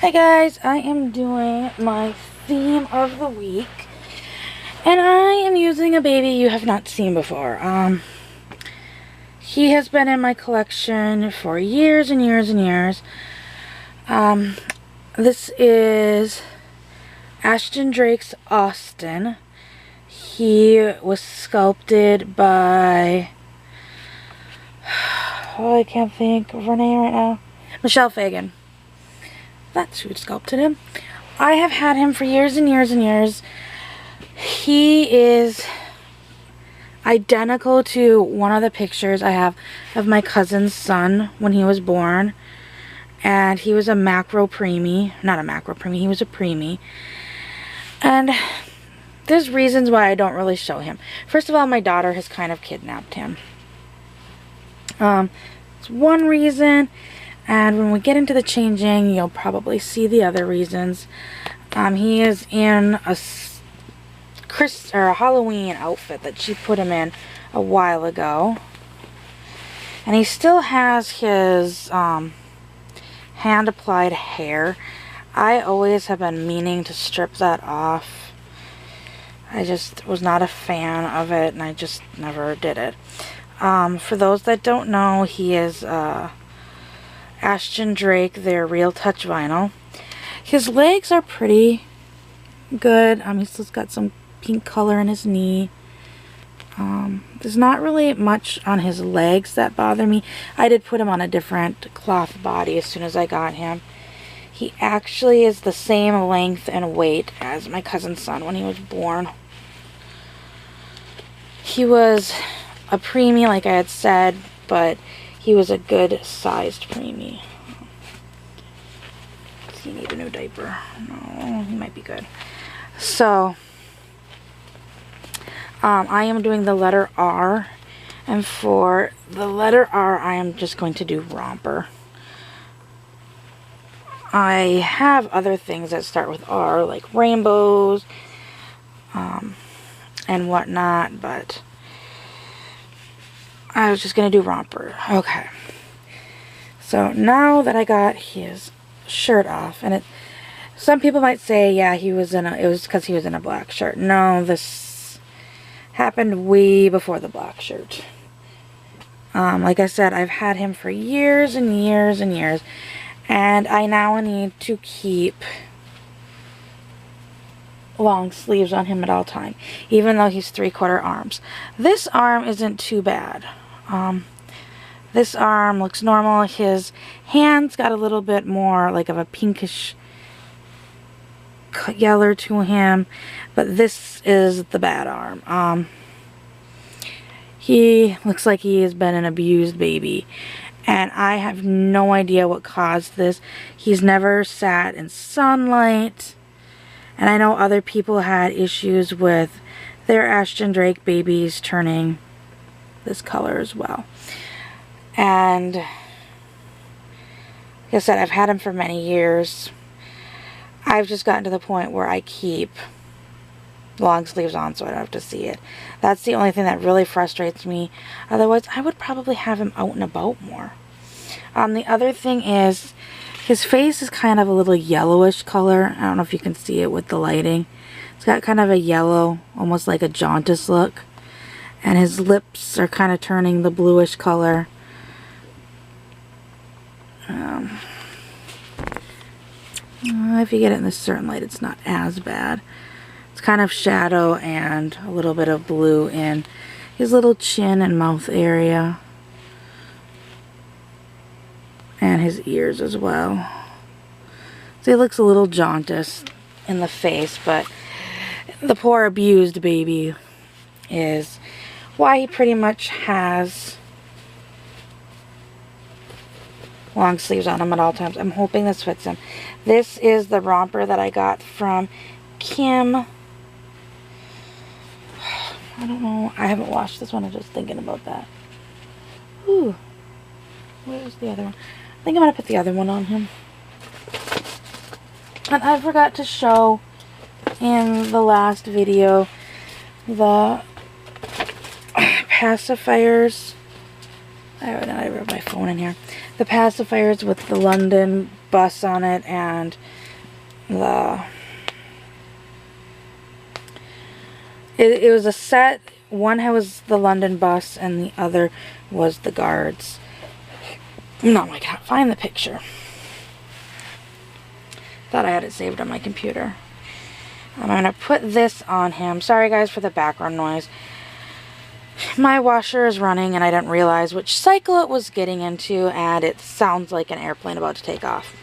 Hi guys, I am doing my theme of the week, and I am using a baby you have not seen before. He has been in my collection for years and years and years. This is Ashton Drake's Austin. He was sculpted by, oh, I can't think of her name right now. Michelle Fagan. That's who sculpted him. I have had him for years and years and years. He is identical to one of the pictures I have of my cousin's son when he was born. And he was a macro preemie. Not a macro preemie, he was a preemie. And there's reasons why I don't really show him. First of all, my daughter has kind of kidnapped him. It's one reason. And when we get into the changing, you'll probably see the other reasons. He is in a Halloween outfit that she put him in a while ago. And he still has his hand-applied hair. I always have been meaning to strip that off. I just was not a fan of it, and I just never did it. For those that don't know, he is Ashton Drake, their Real Touch vinyl. His legs are pretty good. He's still got some pink color in his knee. There's not really much on his legs that bother me. I did put him on a different cloth body as soon as I got him. He actually is the same length and weight as my cousin's son when he was born. He was a preemie, like I had said, but he was a good sized preemie. Does he need a new diaper? No, he might be good. So, I am doing the letter R. And for the letter R, I am just going to do romper. I have other things that start with R, like rainbows, and whatnot, but I was just going to do romper. Okay. So now that I got his shirt off, and some people might say, yeah, it was because he was in a black shirt. No, this happened way before the black shirt. Like I said, I've had him for years and years and years, and I now need to keep long sleeves on him at all time, even though he's 3/4 arms. This arm isn't too bad. This arm looks normal. His hands got a little bit more like of a pinkish yellow to him, but this is the bad arm. He looks like he has been an abused baby, and I have no idea what caused this. He's never sat in sunlight, and I know other people had issues with their Ashton Drake babies turning this color as well. And like I said, I've had him for many years. I've just gotten to the point where I keep long sleeves on so I don't have to see it. That's the only thing that really frustrates me. Otherwise, I would probably have him out and about more. The other thing is, his face is kind of a little yellowish color. I don't know if you can see it with the lighting. It's got kind of a yellow, almost like a jaundice look. And his lips are kind of turning the bluish color. If you get it in a certain light, it's not as bad. It's kind of shadow and a little bit of blue in his little chin and mouth area. And his ears as well. So he looks a little jaundice in the face, but the poor abused baby is why he pretty much has long sleeves on him at all times. I'm hoping this fits him. This is the romper that I got from Kim. I don't know. I haven't washed this one. I'm just thinking about that. Ooh. Where's the other one? I think I'm going to put the other one on him. And I forgot to show in the last video the pacifiers. I wrote my phone in here. The pacifiers with the London bus on it, and it was a set. One was the London bus and the other was the guards. No, I can't find the picture. Thought I had it saved on my computer. I'm going to put this on him. Sorry guys for the background noise. My washer is running and I didn't realize which cycle it was getting into, and it sounds like an airplane about to take off.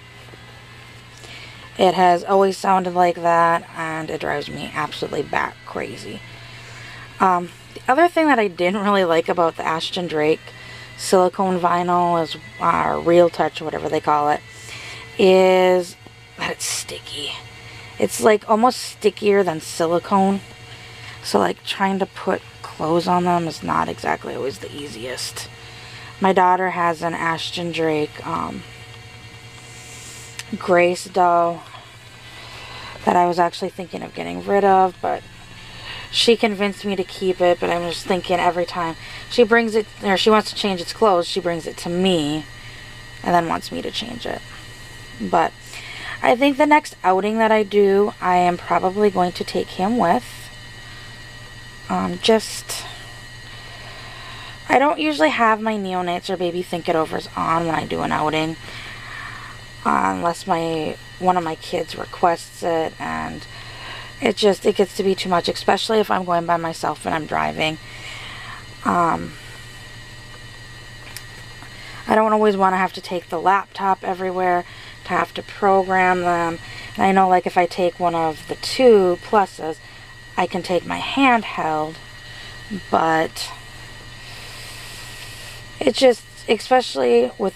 It has always sounded like that, and it drives me absolutely bat crazy. The other thing that I didn't really like about the Ashton Drake silicone vinyl is Real Touch, whatever they call it, is that it's sticky. It's like almost stickier than silicone. So like trying to put clothes on them is not exactly always the easiest. My daughter has an Ashton Drake Grace doll that I was actually thinking of getting rid of, but she convinced me to keep it. But I'm just thinking every time she brings it, or she wants to change its clothes, she brings it to me and then wants me to change it. But I think the next outing that I do, I am probably going to take him with. I don't usually have my neonates or baby think-it-overs on when I do an outing, unless one of my kids requests it, and it gets to be too much, especially if I'm going by myself and I'm driving. I don't always want to have to take the laptop everywhere to have to program them. And I know, like, if I take one of the 2 pluses, I can take my handheld, but it just, especially with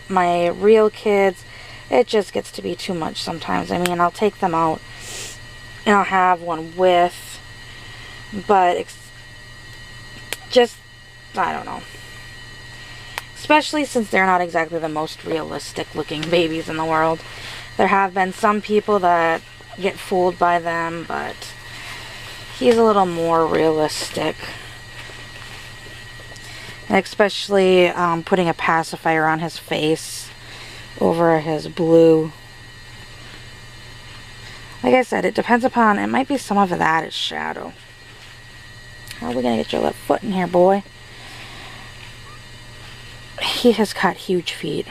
my real kids, it just gets to be too much sometimes. I mean, I'll take them out and I'll have one with, but I don't know. Especially since they're not exactly the most realistic looking babies in the world. There have been some people that get fooled by them, but he's a little more realistic. And especially putting a pacifier on his face over his blue. Like I said, it depends upon, it might be some of that is shadow. How are we going to get your left foot in here, boy? He has got huge feet.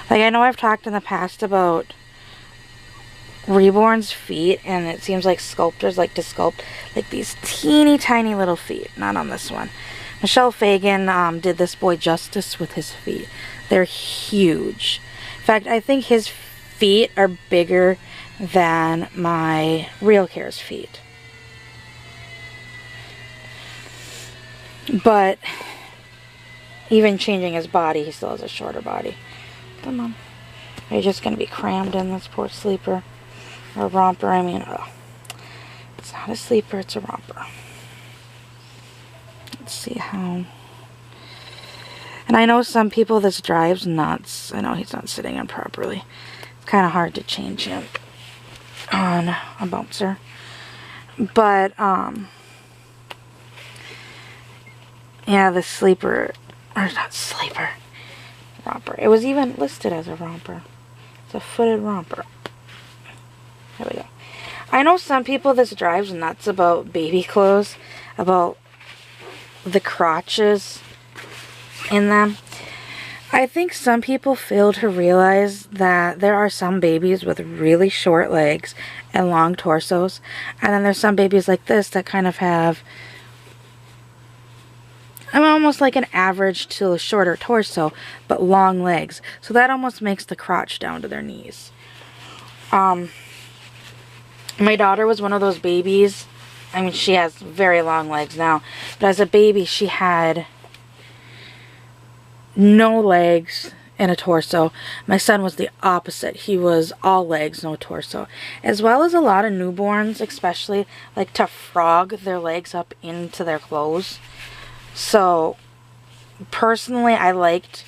Like, I know I've talked in the past about Reborn's feet, and it seems like sculptors like to sculpt like these teeny tiny little feet. Not on this one. Michelle Fagan did this boy justice with his feet. They're huge. In fact, I think his feet are bigger than my Real Care's feet. But even changing his body, he still has a shorter body. Come on. Are you just going to be crammed in, this poor sleeper? Or romper, I mean, it's not a sleeper, it's a romper. Let's see how. And I know some people this drives nuts. I know he's not sitting in properly. It's kind of hard to change him on a bouncer. But, yeah, the sleeper, or not sleeper, romper. It was even listed as a romper. It's a footed romper. There we go. I know some people this drives nuts about baby clothes, about the crotches in them. I think some people fail to realize that there are some babies with really short legs and long torsos, and then there's some babies like this that kind of have almost like an average to a shorter torso, but long legs. So that almost makes the crotch down to their knees. My daughter was one of those babies. I mean, she has very long legs now, but as a baby, she had no legs and a torso. My son was the opposite. He was all legs, no torso. As well as a lot of newborns, especially, like to frog their legs up into their clothes. So, personally, I liked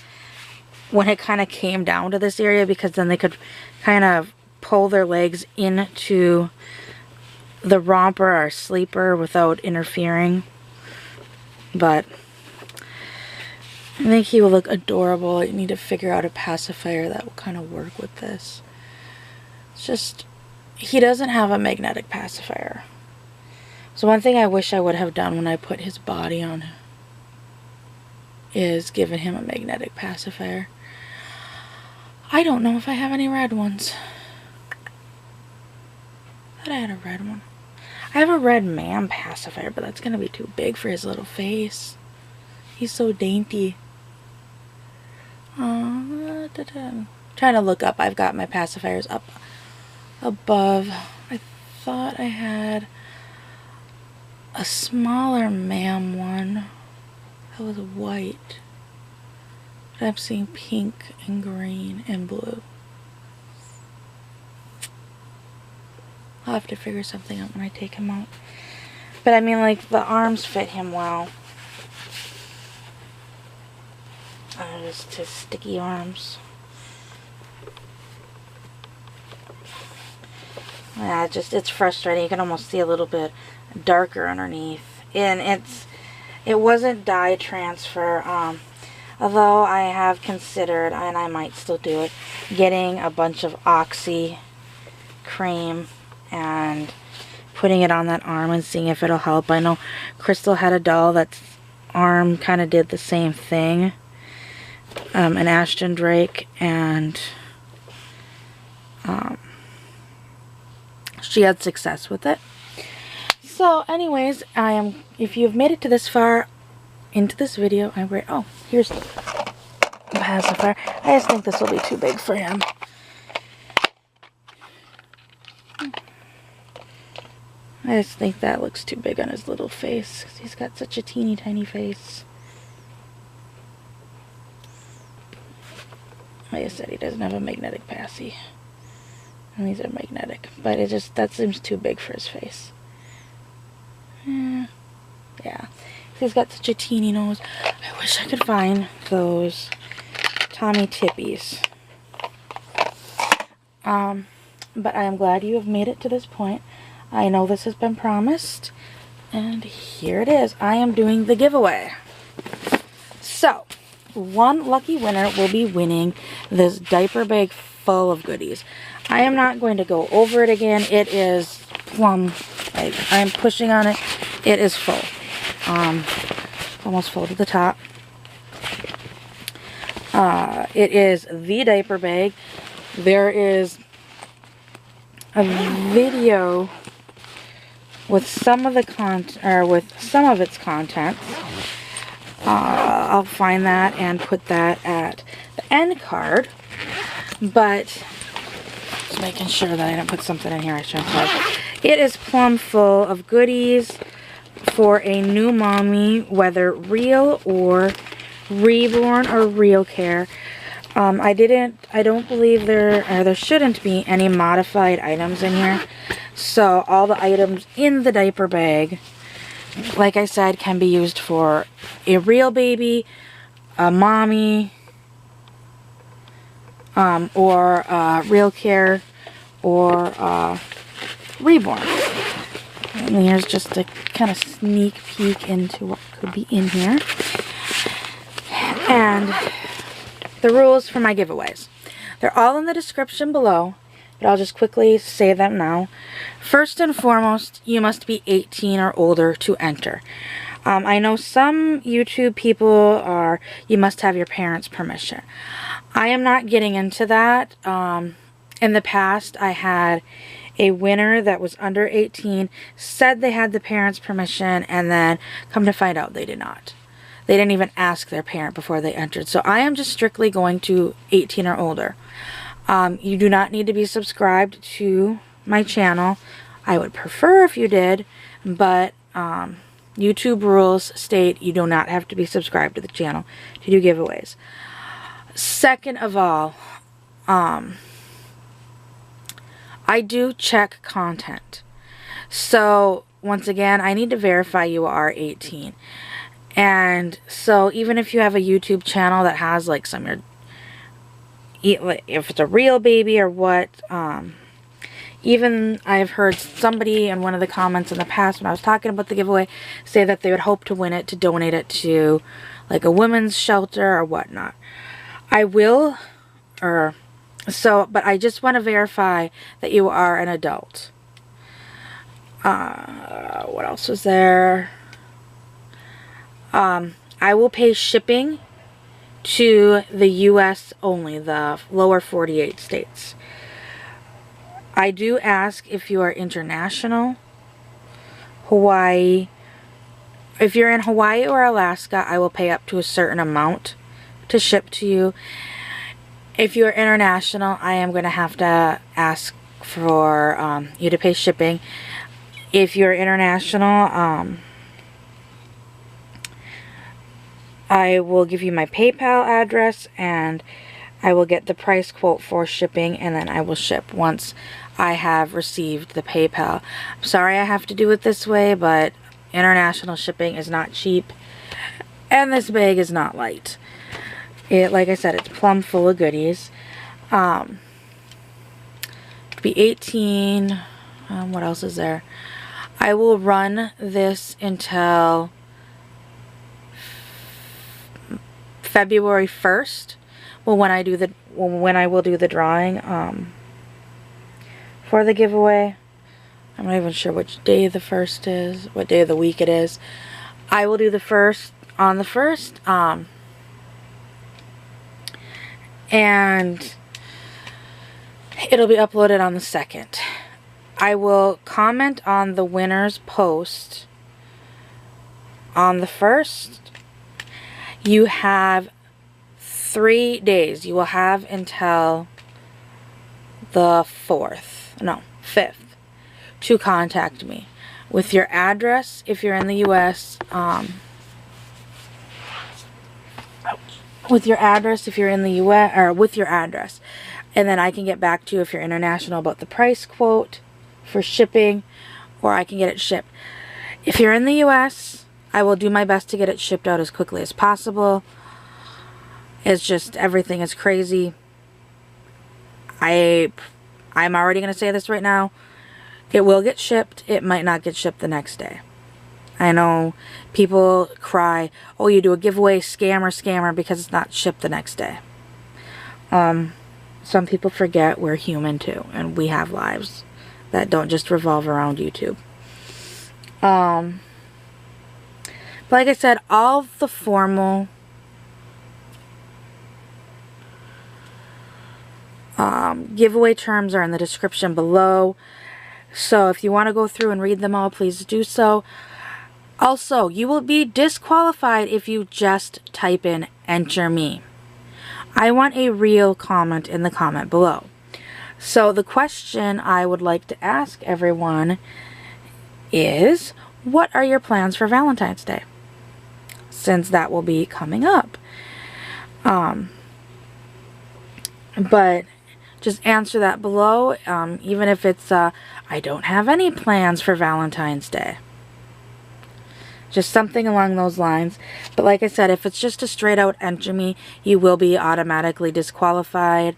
when it kind of came down to this area, because then they could kind of pull their legs into the romper or sleeper without interfering. But I think he will look adorable. I need to figure out a pacifier that will kind of work with this. It's just, he doesn't have a magnetic pacifier. So one thing I wish I would have done when I put his body on is given him a magnetic pacifier. I don't know if I have any red ones. I thought I had a red one. I have a red man pacifier, but that's going to be too big for his little face. He's so dainty. Trying to look up. I've got my pacifiers up above. I thought I had a smaller man one that was white. But I'm seeing pink and green and blue. I'll have to figure something out when I take him out. But I mean, like, the arms fit him well. Just his sticky arms. Yeah, it's frustrating. You can almost see a little bit darker underneath. And it wasn't dye transfer. Although I have considered, and I might still do it, getting a bunch of Oxy cream and putting it on that arm and seeing if it'll help. I know Crystal had a doll that's arm kind of did the same thing. An Ashton Drake, and she had success with it. So anyways, if you've made it to this far into this video, I'm great. Oh, here's the pacifier. I just think this will be too big for him. I just think that looks too big on his little face, 'cause he's got such a teeny tiny face. Like I said, he doesn't have a magnetic passy. And these are magnetic. But that seems too big for his face. Yeah. He's got such a teeny nose. I wish I could find those Tommy Tippies. But I am glad you have made it to this point. I know this has been promised. And here it is. I am doing the giveaway. So, one lucky winner will be winning this diaper bag full of goodies. I am not going to go over it again. It is plumb. I'm pushing on it. It is full. Almost full to the top. It is the diaper bag. There is a video with some of the with some of its contents. I'll find that and put that at the end card. But just making sure that I didn't put something in here I shouldn't have. It is plumb full of goodies for a new mommy, whether real or reborn or real care. I don't believe there shouldn't be any modified items in here. So all the items in the diaper bag, like I said, can be used for a real baby, a mommy, or real care, or reborn. And here's just a kind of sneak peek into what could be in here. And the rules for my giveaways. They're all in the description below, but I'll just quickly say them now. First and foremost, you must be 18 or older to enter. I know some YouTube people are, you must have your parents' permission. I am not getting into that. In the past, I had a winner that was under 18, said they had the parents' permission, and then come to find out they did not. They didn't even ask their parent before they entered. So I am just strictly going to 18 or older. You do not need to be subscribed to my channel. I would prefer if you did, but YouTube rules state you do not have to be subscribed to the channel to do giveaways. Second of all, I do check content. So once again, I need to verify you are 18. And so even if you have a YouTube channel that has like if it's a real baby or what, even I've heard somebody in one of the comments in the past when I was talking about the giveaway say that they would hope to win it to donate it to like a women's shelter or whatnot. I will, but I just want to verify that you are an adult. What else was there? I will pay shipping to the U.S. only, the lower 48 states. I do ask if you are international. Hawaii. If you're in Hawaii or Alaska, I will pay up to a certain amount to ship to you. If you're international, I am going to have to ask for you to pay shipping. If you're international, I will give you my PayPal address and I will get the price quote for shipping, and then I will ship once I have received the PayPal. I'm sorry I have to do it this way, but international shipping is not cheap and this bag is not light. Like I said, it's plumb full of goodies. It'd be 18. What else is there? I will run this until February 1st. Well, when I will do the drawing for the giveaway. I'm not even sure which day the 1st is, what day of the week it is. I will do the 1st on the 1st. And it'll be uploaded on the 2nd. I will comment on the winner's post on the 1st. You have 3 days. You will have until the 5th to contact me with your address if you're in the U.S. With your address if you're in the U.S. or with your address, and then I can get back to you if you're international about the price quote for shipping, or I can get it shipped. If you're in the U.S., I will do my best to get it shipped out as quickly as possible. It's just everything is crazy. I'm already going to say this right now. It will get shipped. It might not get shipped the next day. I know people cry, oh, you do a giveaway, scammer, because it's not shipped the next day. Some people forget we're human too, and we have lives that don't just revolve around YouTube. But like I said, all the formal giveaway terms are in the description below. So if you want to go through and read them all, please do so. Also, you will be disqualified if you just type in "enter me." I want a real comment in the comment below. So the question I would like to ask everyone is, what are your plans for Valentine's Day? Since that will be coming up. But just answer that below, even if it's, I don't have any plans for Valentine's Day. Just something along those lines. But like I said, if it's just a straight out enter me, you will be automatically disqualified.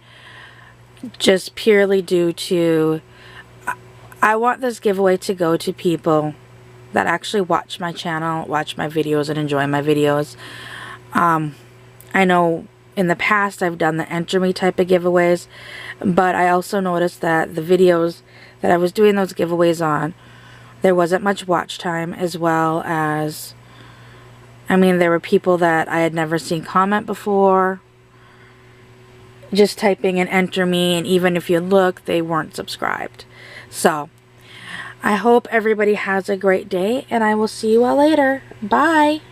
Just purely due to, I want this giveaway to go to people that actually watch my channel, watch my videos, and enjoy my videos. I know in the past I've done the enter me type of giveaways, but I also noticed that the videos that I was doing those giveaways on, there wasn't much watch time, as well as, I mean, there were people that I had never seen comment before, just typing in enter me, and even if you look, they weren't subscribed. So, I hope everybody has a great day, and I will see you all later. Bye!